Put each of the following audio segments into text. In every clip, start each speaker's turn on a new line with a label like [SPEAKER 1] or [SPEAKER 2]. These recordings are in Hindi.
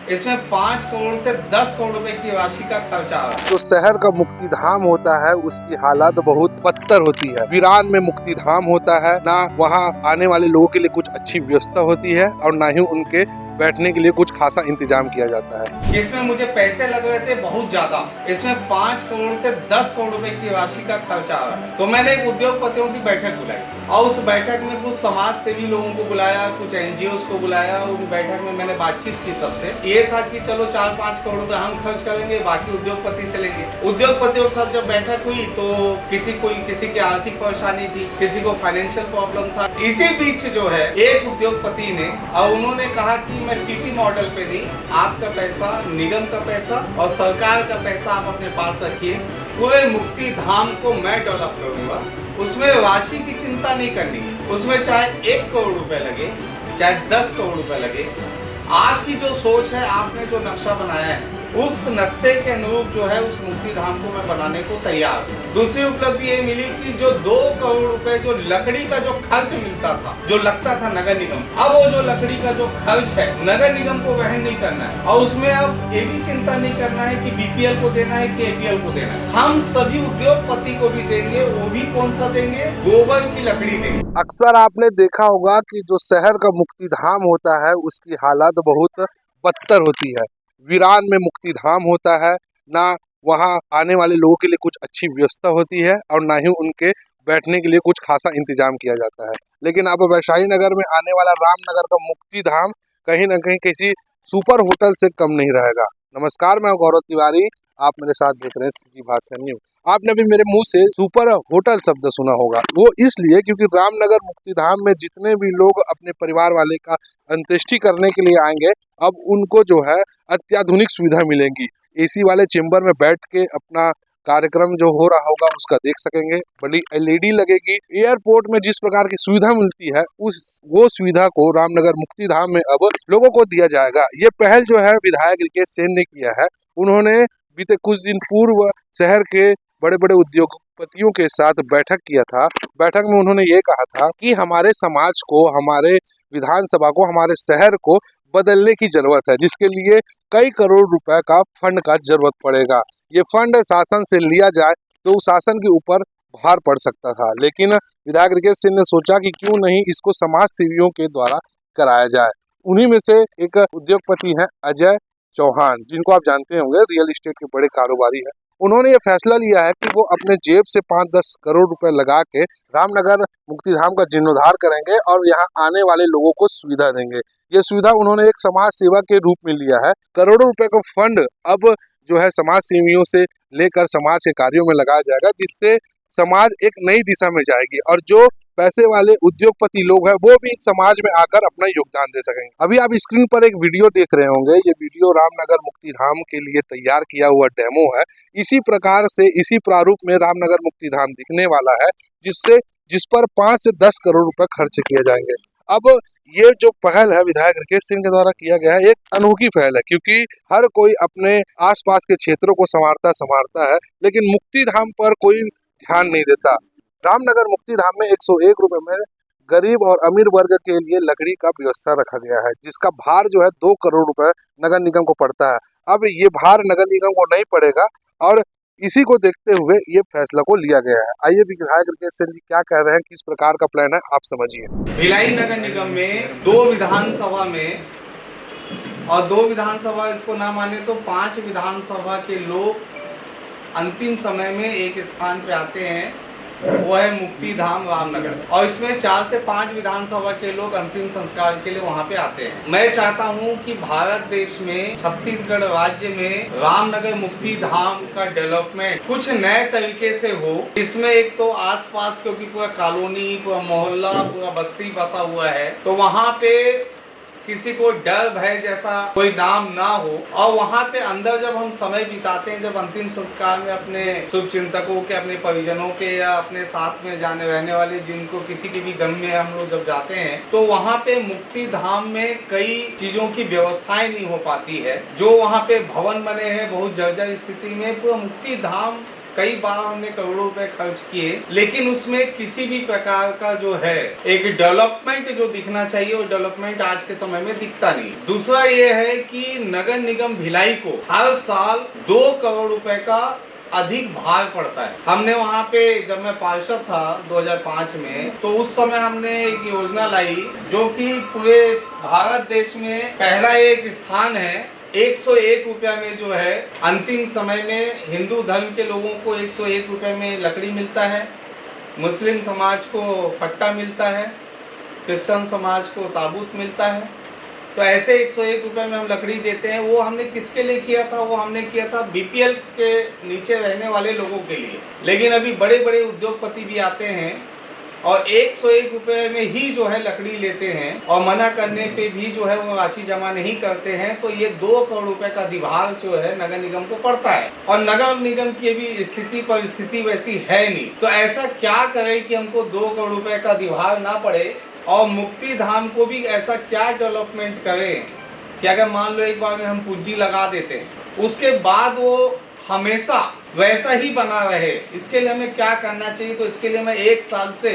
[SPEAKER 1] इसमें 5 करोड़ से 10 करोड़ रुपए की राशि का खर्चा आ रहा है।
[SPEAKER 2] जो शहर का मुक्ति धाम होता है उसकी हालात बहुत बदतर होती है। वीरान में मुक्ति धाम होता है, ना वहाँ आने वाले लोगों के लिए कुछ अच्छी व्यवस्था होती है और ना ही उनके बैठने के लिए कुछ खासा इंतजाम किया जाता है।
[SPEAKER 1] इसमें मुझे पैसे लग रहे थे बहुत ज्यादा। इसमें 5 करोड़ से 10 करोड़ रुपए की राशि का खर्चा आ रहा है। तो मैंने एक उद्योगपतियों की बैठक बुलाई और उस बैठक में कुछ समाज सेवी लोगों को बुलाया, कुछ एनजीओ को बुलाया। उन बैठक में मैंने बातचीत की सबसे। ये था कि चलो 4-5 करोड़ रुपए हम खर्च करेंगे, बाकी उद्योगपति से लेंगे। उद्योगपतियों के साथ जब बैठक हुई तो किसी की आर्थिक परेशानी थी, किसी को फाइनेंशियल प्रॉब्लम था। इसी बीच जो है एक उद्योगपति ने और उन्होंने कहा कि मैं पीपी मॉडल पे नहीं, आपका पैसा, निगम का पैसा और सरकार का पैसा आप अपने पास रखिए, पूरे मुक्ति धाम को मैं डेवलप करूंगा। उसमें राशि की चिंता नहीं करनी, उसमें चाहे 1 करोड़ रुपए लगे, चाहे 10 करोड़ रुपए लगे। आपकी जो सोच है, आपने जो नक्शा बनाया है, उस नक्शे के अनुरूप जो है उस मुक्ति धाम को मैं बनाने को तैयार हूँ। दूसरी उपलब्धि ये मिली कि जो 2 करोड़ रुपए जो लकड़ी का जो खर्च मिलता था, जो लगता था नगर निगम, अब वो जो लकड़ी का जो खर्च है नगर निगम को वहन नहीं करना है। और उसमें अब ये भी चिंता नहीं करना है कि बीपीएल को देना है कि एपीएल को देना है। हम सभी उद्योगपति को भी देंगे। वो भी कौन सा देंगे? गोबर की लकड़ी देंगे।
[SPEAKER 2] अक्सर आपने देखा होगा कि जो शहर का मुक्ति धाम होता है उसकी हालात बहुत बदतर होती है। वीरान में मुक्ति धाम होता है, ना वहाँ आने वाले लोगों के लिए कुछ अच्छी व्यवस्था होती है और ना ही उनके बैठने के लिए कुछ खासा इंतजाम किया जाता है। लेकिन अब वैशाली नगर में आने वाला रामनगर का मुक्ति धाम कहीं ना कहीं किसी सुपर होटल से कम नहीं रहेगा। नमस्कार, मैं गौरव तिवारी, आप मेरे साथ देख रहे हैं सीजी भास्कर न्यूज। आपने भी मेरे मुंह से सुपर होटल शब्द सुना होगा, वो इसलिए क्योंकि रामनगर मुक्ति धाम में जितने भी लोग अपने परिवार वाले का अंत्येष्टि करने के लिए आएंगे, अब उनको जो है अत्याधुनिक सुविधा मिलेंगी। एसी वाले चेम्बर में बैठ के अपना कार्यक्रम जो हो रहा होगा उसका देख सकेंगे। बड़ी एलईडी लगेगी। एयरपोर्ट में जिस प्रकार की सुविधा मिलती है वो सुविधा को रामनगर मुक्ति धाम में अब लोगों को दिया जाएगा। ये पहल जो है विधायक रिकेश सेन ने किया है। उन्होंने बीते कुछ दिन पूर्व शहर के बड़े बड़े उद्योगपतियों के साथ बैठक किया था। बैठक में उन्होंने ये कहा था कि हमारे समाज को, हमारे विधानसभा को, हमारे शहर को बदलने की जरूरत है, जिसके लिए कई करोड़ रुपए का फंड का जरूरत पड़ेगा। ये फंड शासन से लिया जाए तो शासन के ऊपर भार पड़ सकता था, लेकिन विधायक रिकेश सिंह ने सोचा कि क्यों नहीं इसको समाज सेवियों के द्वारा कराया जाए। उन्हीं में से एक उद्योगपति हैं अजय चौहान, जिनको आप जानते होंगे, रियल एस्टेट के बड़े कारोबारी हैं। उन्होंने ये फैसला लिया है कि वो अपने जेब से 5-10 करोड़ रुपए लगा के रामनगर मुक्ति धाम का जीर्णोद्धार करेंगे और यहाँ आने वाले लोगों को सुविधा देंगे। ये सुविधा उन्होंने एक समाज सेवा के रूप में लिया है। करोड़ों रुपए का फंड अब जो है समाज सेवियों से लेकर समाज के कार्यों में लगाया जाएगा, जिससे समाज एक नई दिशा में जाएगी और जो पैसे वाले उद्योगपति लोग हैं वो भी समाज में आकर अपना योगदान दे सकेंगे। अभी आप स्क्रीन पर एक वीडियो देख रहे होंगे। ये वीडियो रामनगर मुक्ति धाम के लिए तैयार किया हुआ डेमो है। इसी प्रकार से, इसी प्रारूप में रामनगर मुक्ति धाम दिखने वाला है, जिस पर 5 से 10 करोड़ रुपए खर्च किए जाएंगे। अब ये जो पहल है विधायक रिकेश सिंह के द्वारा किया गया है, एक अनोखी पहल है, क्योंकि हर कोई अपने आसपास के क्षेत्रों को संवारता है, लेकिन मुक्ति धाम पर कोई ध्यान नहीं देता। रामनगर मुक्ति धाम में 101 रुपए में गरीब और अमीर वर्ग के लिए लकड़ी का व्यवस्था रखा गया है, जिसका भार जो है 2 करोड़ रुपए नगर निगम को पड़ता है। अब ये भार नगर निगम को नहीं पड़ेगा और इसी को देखते हुए ये फैसला को लिया गया है। आइए विधायक रिकेश सिंह जी क्या कह रहे हैं, किस प्रकार का प्लान है, आप समझिए।
[SPEAKER 1] भिलाई नगर निगम में 2 विधानसभा में और 2 विधानसभा इसको ना माने तो 5 विधानसभा के लोग अंतिम समय में एक स्थान पे आते हैं, वो है मुक्ति धाम रामनगर। और इसमें 4 से 5 विधानसभा के लोग अंतिम संस्कार के लिए वहाँ पे आते हैं। मैं चाहता हूँ कि भारत देश में, छत्तीसगढ़ राज्य में रामनगर मुक्ति धाम का डेवलपमेंट कुछ नए तरीके से हो। इसमें एक तो आसपास, क्योंकि पूरा कॉलोनी, पूरा मोहल्ला, पूरा बस्ती बसा हुआ है, तो वहाँ पे किसी को डर भय जैसा कोई नाम ना हो। और वहाँ पे अंदर जब हम समय बिताते हैं, जब अंतिम संस्कार में अपने शुभ चिंतकों के, अपने परिजनों के या अपने साथ में जाने रहने वाले जिनको किसी की भी गम में हम लोग जब जाते हैं, तो वहाँ पे मुक्ति धाम में कई चीजों की व्यवस्थाएं नहीं हो पाती है। जो वहाँ पे भवन बने हैं बहुत जर्जर स्थिति में, पूरा मुक्ति धाम कई बार हमने करोड़ों रुपए खर्च किए, लेकिन उसमें किसी भी प्रकार का जो है एक डेवलपमेंट जो दिखना चाहिए वो डेवलपमेंट आज के समय में दिखता नहीं। दूसरा ये है कि नगर निगम भिलाई को हर साल 2 करोड़ रुपए का अधिक भार पड़ता है। हमने वहाँ पे जब मैं पार्षद था 2005 में, तो उस समय हमने एक योजना लाई जो कि पूरे भारत देश में पहला एक स्थान है। 101 रुपया में जो है अंतिम समय में हिंदू धर्म के लोगों को 101 रुपये में लकड़ी मिलता है, मुस्लिम समाज को पट्टा मिलता है, क्रिश्चियन समाज को ताबूत मिलता है। तो ऐसे 101 रुपये में हम लकड़ी देते हैं। वो हमने किसके लिए किया था? वो हमने किया था बीपीएल के नीचे रहने वाले लोगों के लिए। लेकिन अभी बड़े बड़े उद्योगपति भी आते हैं और 101 रुपये में ही जो है लकड़ी लेते हैं और मना करने पे भी जो है वो राशि जमा नहीं करते हैं। तो ये 2 करोड़ रुपए का अधिभार जो है नगर निगम को पड़ता है और नगर निगम की भी स्थिति परिस्थिति वैसी है नहीं। तो ऐसा क्या करें कि हमको 2 करोड़ रुपए का अधिभार ना पड़े और मुक्ति धाम को भी ऐसा क्या डेवलपमेंट करें कि अगर मान लो एक बार में हम पूंजी लगा देते हैं, उसके बाद वो हमेशा वैसा ही बना रहे। इसके लिए हमें क्या करना चाहिए? तो इसके लिए मैं 1 साल से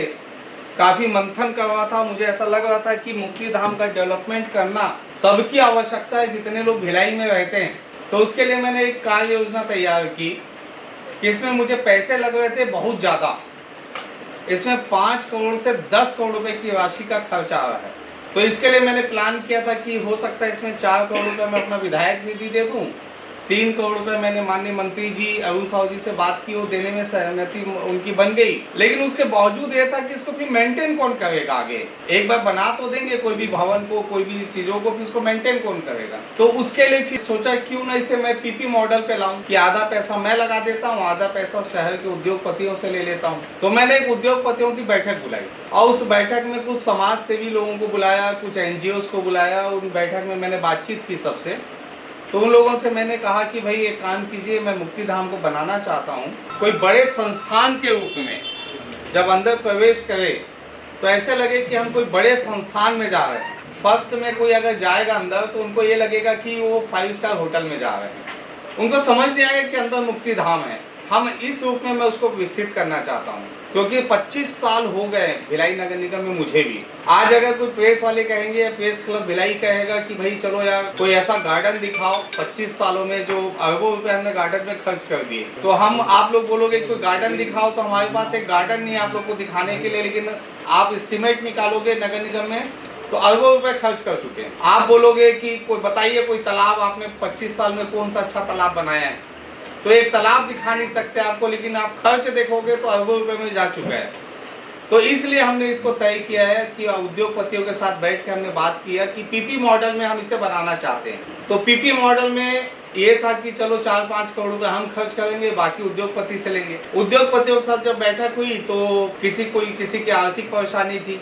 [SPEAKER 1] काफ़ी मंथन कर रहा था। मुझे ऐसा लग रहा था कि मुक्ति धाम का डेवलपमेंट करना सबकी आवश्यकता है, जितने लोग भिलाई में रहते हैं। तो उसके लिए मैंने एक कार्य योजना तैयार की कि इसमें मुझे पैसे लग रहे थे बहुत ज़्यादा। इसमें 5 करोड़ से 10 करोड़ रुपए की राशि का खर्च आ रहा है। तो इसके लिए मैंने प्लान किया था कि हो सकता है इसमें 4 करोड़ रुपए मैं अपना विधायक निधि दे दूं, 3 करोड़ रुपए मैंने माननीय मंत्री जी अरुण साहू जी से बात की, वो देने में सहमति उनकी बन गई। लेकिन उसके बावजूद ये था कि इसको फिर मेंटेन कौन करेगा आगे? एक बार बना तो देंगे कोई भी भवन को, कोई भी चीजों को, फिर उसको मेंटेन कौन करेगा? तो उसके लिए फिर सोचा क्यों ना इसे मैं पीपी मॉडल पे लाऊं कि आधा पैसा मैं लगा देता हूँ, आधा पैसा शहर के उद्योगपतियों से ले लेता हूँ। तो मैंने एक उद्योगपतियों की बैठक बुलाई और उस बैठक में कुछ समाज सेवी लोगों को बुलाया, कुछ एनजीओ को बुलाया। उन बैठक में मैंने बातचीत की सबसे। तो उन लोगों से मैंने कहा कि भाई एक काम कीजिए, मैं मुक्ति धाम को बनाना चाहता हूँ कोई बड़े संस्थान के रूप में। जब अंदर प्रवेश करे तो ऐसे लगे कि हम कोई बड़े संस्थान में जा रहे हैं। फर्स्ट में कोई अगर जाएगा अंदर तो उनको ये लगेगा कि वो 5 स्टार होटल में जा रहे हैं। उनको समझ नहीं आएगा कि अंदर मुक्ति धाम है। हम इस रूप में मैं उसको विकसित करना चाहता हूँ, क्योंकि 25 साल हो गए भिलाई नगर निगम में मुझे भी। आज अगर कोई प्रेस वाले कहेंगे, प्रेस क्लब भिलाई कहेगा कि भाई चलो यार कोई ऐसा गार्डन दिखाओ, 25 सालों में जो अरबों रुपए हमने गार्डन में खर्च कर दिए, तो हम आप लोग बोलोगे कोई गार्डन दिखाओ, तो हमारे पास एक गार्डन नहीं है आप लोग को दिखाने के लिए। लेकिन आप एस्टिमेट निकालोगे नगर निगम में तो अरबों रुपए खर्च कर चुके हैं। आप बोलोगे कि कोई बताइए कोई तालाब आपने 25 साल में कौन सा अच्छा तालाब बनाया है, तो एक तालाब दिखा नहीं सकते आपको, लेकिन आप खर्च देखोगे तो अरबों रुपए में जा चुका है। तो इसलिए हमने इसको तय किया है कि उद्योगपतियों के साथ बैठ के हमने बात किया कि पीपी मॉडल में हम इसे बनाना चाहते हैं। तो पीपी मॉडल में ये था कि चलो 4-5 करोड़ रुपए हम खर्च करेंगे, बाकी उद्योगपति से लेंगे। उद्योगपतियों के साथ जब बैठक हुई तो किसी की आर्थिक परेशानी थी,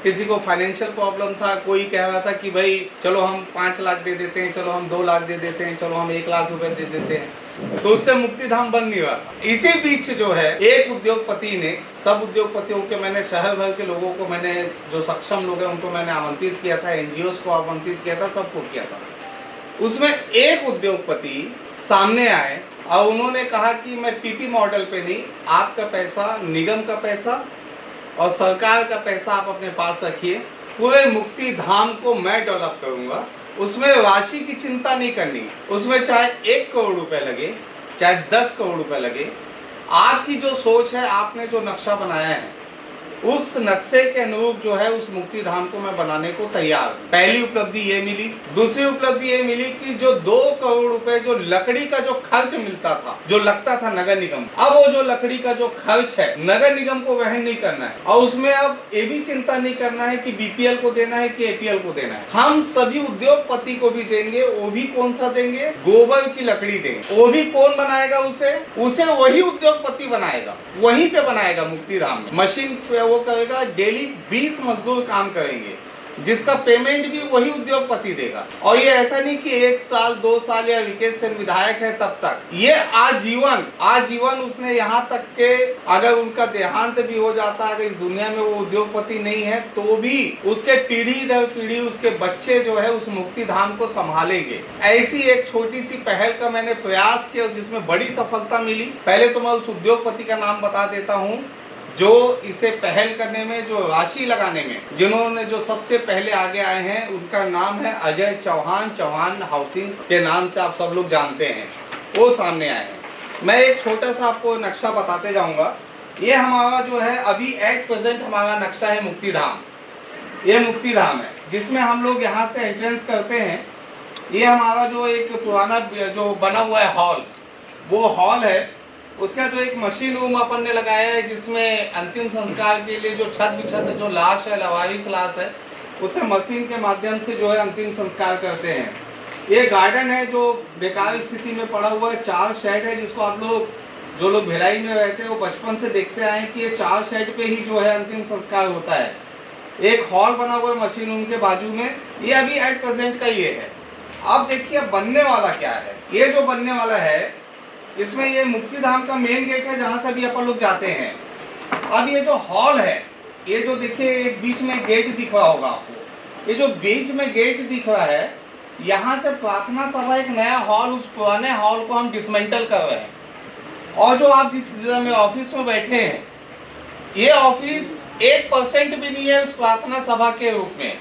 [SPEAKER 1] किसी को फाइनेंशियल प्रॉब्लम था, कोई कह रहा था कि भाई चलो हम 5 लाख दे देते हैं, चलो हम 2 लाख दे देते हैं, चलो हम 1 लाख रुपए दे देते हैं। तो उससे मुक्ति धाम बन नहीं रहा था। इसी बीच जो है एक उद्योगपति ने, सब उद्योगपतियों के मैंने शहर भर के लोगों को, मैंने जो सक्षम लोग हैं उनको मैंने आमंत्रित किया था, एनजीओ को आमंत्रित किया था, सबको किया था। उसमें एक उद्योगपति सामने आए और उन्होंने कहा कि मैं पीपी मॉडल पे नहीं, आपका पैसा, निगम का पैसा और सरकार का पैसा आप अपने पास रखिए, पूरे मुक्ति धाम को मैं डेवलप करूंगा। उसमें राशि की चिंता नहीं करनी, उसमें चाहे 1 करोड़ रुपए लगे, चाहे 10 करोड़ रुपए लगे। आपकी जो सोच है, आपने जो नक्शा बनाया है, उस नक्शे के अनुरूप जो है उस मुक्ति धाम को मैं बनाने को तैयार हूं। पहली उपलब्धि ये मिली। दूसरी उपलब्धि ये मिली कि जो 2 करोड़ रुपए जो लकड़ी का जो खर्च मिलता था, जो लगता था नगर निगम, अब वो जो लकड़ी का जो खर्च है नगर निगम को वहन नहीं करना है। और उसमें अब ये भी चिंता नहीं करना है कि बीपीएल को देना है कि एपीएल को देना है। हम सभी उद्योगपति को भी देंगे। वो भी कौन सा देंगे? गोबर की लकड़ी देंगे। वो भी कौन बनाएगा? उसे वही उद्योगपति बनाएगा, वहीं पे बनाएगा मुक्ति धाम में। मशीन वो करेगा, डेली 20 मजदूर काम करेंगे। जिसका पेमेंट भी वही उद्योगपति देगा। और ये ऐसा नहीं कि 1 साल 2 साल या विकेश सेन विधायक है तब तक, ये आजीवन उसने यहाँ तक के अगर उनका देहांत भी हो जाता है, अगर इस दुनिया में वो उद्योगपति नहीं है तो भी उसके पीढ़ी दर पीढ़ी उसके बच्चे जो है उस मुक्ति धाम को संभालेंगे। ऐसी एक छोटी सी पहल का मैंने प्रयास किया जिसमें बड़ी सफलता मिली। पहले तो मैं उस उद्योगपति का नाम बता देता हूँ जो इसे पहल करने में, जो राशि लगाने में, जिन्होंने जो सबसे पहले आगे आए हैं, उनका नाम है अजय चौहान। चौहान हाउसिंग के नाम से आप सब लोग जानते हैं, वो सामने आए हैं। मैं एक छोटा सा आपको नक्शा बताते जाऊंगा। ये हमारा जो है अभी एट प्रेजेंट हमारा नक्शा है मुक्ति धाम। ये मुक्ति धाम है जिसमें हम लोग यहाँ से एंट्रेंस करते हैं। ये हमारा जो एक पुराना जो बना हुआ है हॉल, वो हॉल है। उसका जो एक मशीन रूम अपन ने लगाया है जिसमें अंतिम संस्कार के लिए जो छत बिछत जो लाश है, लवारिस लाश है, उसे मशीन के माध्यम से जो है अंतिम संस्कार करते हैं। ये गार्डन है जो बेकार स्थिति में पड़ा हुआ है। 4 शेड है जिसको आप लोग, जो लोग भिलाई में रहते हैं, वो बचपन से देखते आए कि ये 4 शेड पे ही जो है अंतिम संस्कार होता है। एक हॉल बना हुआ है मशीन रूम के बाजू में, ये अभी एट प्रेजेंट का ये है। अब देखिए बनने वाला क्या है। ये जो बनने वाला है इसमें ये मुक्ति धाम का मेन गेट है जहाँ से भी अपन लोग जाते हैं। अब ये जो हॉल है, ये जो देखिए एक बीच में गेट दिख रहा होगा आपको, ये जो बीच में गेट दिख रहा है, यहाँ से प्रार्थना सभा एक नया हॉल, उस पुराने हॉल को हम डिसमेंटल कर रहे हैं। और जो आप जिस में ऑफिस में बैठे हैं, ये ऑफिस 1% भी नहीं है उस प्रार्थना सभा के रूप में।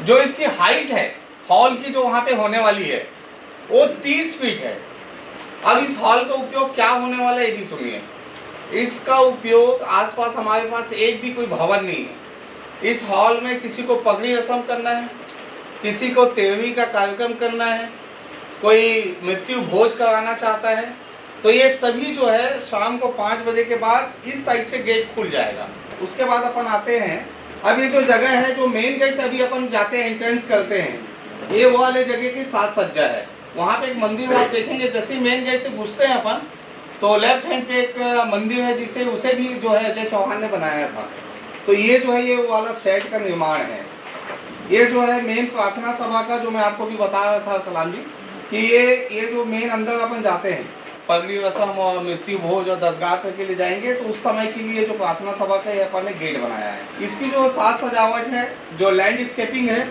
[SPEAKER 1] जो इसकी हाइट है हॉल की जो वहाँ पे होने वाली है, वो 30 फीट है। अब इस हॉल का उपयोग क्या होने वाला है ये भी सुनिए। इसका उपयोग आसपास हमारे पास एक भी कोई भवन नहीं है। इस हॉल में किसी को पगड़ी रस्म करना है, किसी को 13वीं का कार्यक्रम करना है, कोई मृत्यु भोज कराना चाहता है, तो ये सभी जो है शाम को 5 बजे के बाद इस साइड से गेट खुल जाएगा। उसके बाद अपन आते हैं, अब ये जो जगह है, जो मेन गेट से अभी अपन जाते हैं, एंट्रेंस करते हैं, ये वो वाले जगह की साज सज्जा है। वहाँ पे एक मंदिर आप देखेंगे, जैसे मेन गेट से घुसते हैं अपन तो लेफ्ट हैंड पे एक मंदिर है जिसे उसे भी जो है अजय चौहान ने बनाया था। तो ये जो है ये वाला शेड का निर्माण है। ये जो है मेन प्रार्थना सभा का, जो मैं आपको भी बता रहा था सलाम जी, कि ये जो मेन अंदर अपन जाते हैं, पगड़ी रस्म और मृत्यु भोज और दसगाह के लिए जाएंगे, तो उस समय के लिए जो प्रार्थना सभा का ये अपन ने गेट बनाया है। इसकी जो साज सजावट है, जो लैंडस्केपिंग है,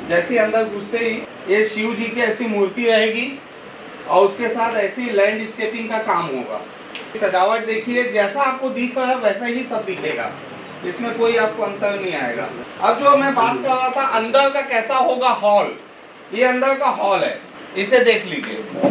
[SPEAKER 1] जैसे अंदर घुसते ही ये शिव जी की ऐसी मूर्ति रहेगी और उसके साथ ऐसी लैंडस्केपिंग का काम होगा। सजावट देखिए, जैसा आपको दिख रहा है वैसा ही सब दिखेगा, इसमें कोई आपको अंतर नहीं आएगा। अब जो मैं बात कर रहा था अंदर का कैसा होगा हॉल, ये अंदर का हॉल है, इसे देख लीजिए।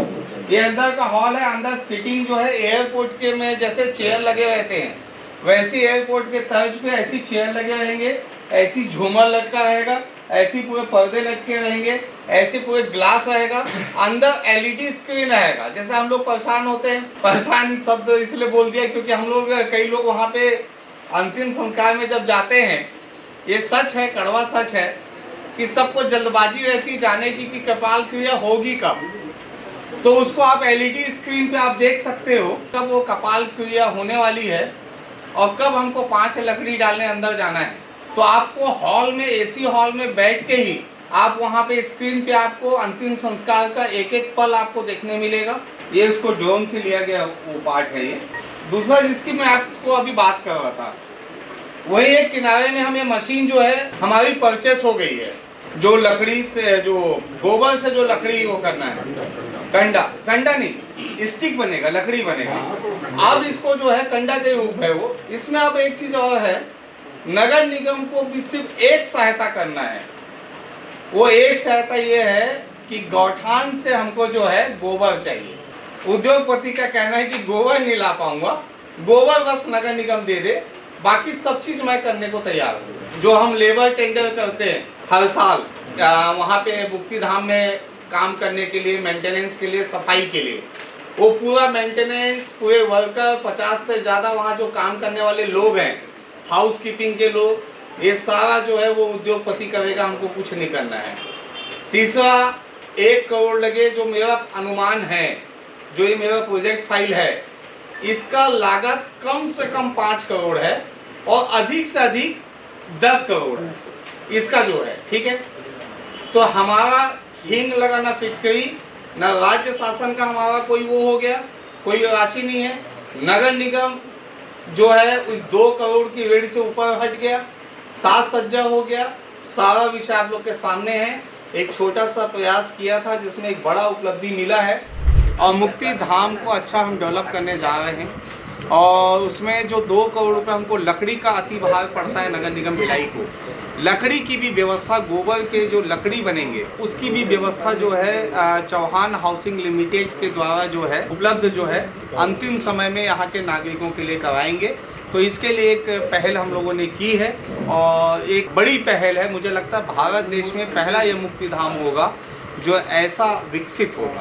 [SPEAKER 1] ये अंदर का हॉल है। अंदर सीटिंग जो है एयरपोर्ट के में जैसे चेयर लगे रहते हैं, वैसी एयरपोर्ट के तर्ज पे ऐसी चेयर लगे रहेंगे, ऐसी झूमर लटका रहेगा, ऐसी पूरे पर्दे लटके रहेंगे, ऐसे पूरे ग्लास रहेगा। अंदर LED स्क्रीन रहेगा। जैसे हम लोग परेशान होते हैं, परेशान शब्द इसलिए बोल दिया क्योंकि हम लोग, कई लोग वहाँ पे अंतिम संस्कार में जब जाते हैं, ये सच है, कड़वा सच है कि सबको जल्दबाजी रहती जाने की कि कपाल क्रिया होगी कब। तो उसको आप LED स्क्रीन पे आप देख सकते हो कब वो कपाल क्रिया होने वाली है और कब हमको 5 लकड़ी डालने अंदर जाना है। तो आपको हॉल में, AC हॉल में बैठ के ही आप वहाँ पे स्क्रीन पे आपको अंतिम संस्कार का एक एक पल आपको देखने मिलेगा। ये इसको ड्रोन से लिया गया वो पार्ट है। ये दूसरा जिसकी मैं आपको अभी बात कर रहा था, वही एक किनारे में हमें मशीन जो है हमारी परचेस हो गई है, जो लकड़ी से, जो गोबर से जो लकड़ी वो करना है, कंडा नहीं, स्टिक बनेगा, लकड़ी बनेगा। अब इसको जो है कंडा के रूप है वो। इसमें अब एक चीज और है, नगर निगम को भी सिर्फ एक सहायता करना है। वो एक सहायता ये है कि गौठान से हमको जो है गोबर चाहिए। उद्योगपति का कहना है कि गोबर नहीं ला पाऊंगा, गोबर बस नगर निगम दे दे, बाकी सब चीज मैं करने को तैयार हूँ। जो हम लेबर टेंडर करते हैं हर साल वहाँ पे मुक्ति धाम में काम करने के लिए, मेंटेनेंस के लिए, सफाई के लिए, वो पूरा मेंटेनेंस, पूरे वर्कर 50 से ज़्यादा वहाँ जो काम करने वाले लोग हैं, हाउस कीपिंग के लोग, ये सारा जो है वो उद्योगपति करेगा, हमको कुछ नहीं करना है। तीसरा, 1 करोड़ लगे जो मेरा अनुमान है, जो ये मेरा प्रोजेक्ट फाइल है, इसका लागत कम से कम 5 करोड़ है और अधिक से अधिक 10 करोड़ है। इसका जो है, ठीक है। तो हमारा हिंग लगाना फिटकरी न राज्य शासन का हमारा कोई वो हो गया, कोई राशि नहीं है। नगर निगम जो है उस 2 करोड़ की ऋण से ऊपर हट गया, साज सज्जा हो गया, सारा विषय आप लोग के सामने है। एक छोटा सा प्रयास किया था जिसमें एक बड़ा उपलब्धि मिला है और मुक्ति धाम को अच्छा हम डेवलप करने जा रहे हैं। और उसमें जो 2 करोड़ रुपये हमको लकड़ी का अति भार पड़ता है नगर निगम भिलाई को, लकड़ी की भी व्यवस्था, गोबर के जो लकड़ी बनेंगे उसकी भी व्यवस्था जो है चौहान हाउसिंग लिमिटेड के द्वारा जो है उपलब्ध जो है अंतिम समय में यहाँ के नागरिकों के लिए कराएंगे। तो इसके लिए एक पहल हम लोगों ने की है और एक बड़ी पहल है। मुझे लगता है भारत देश में पहला ये मुक्ति धाम होगा जो ऐसा विकसित होगा।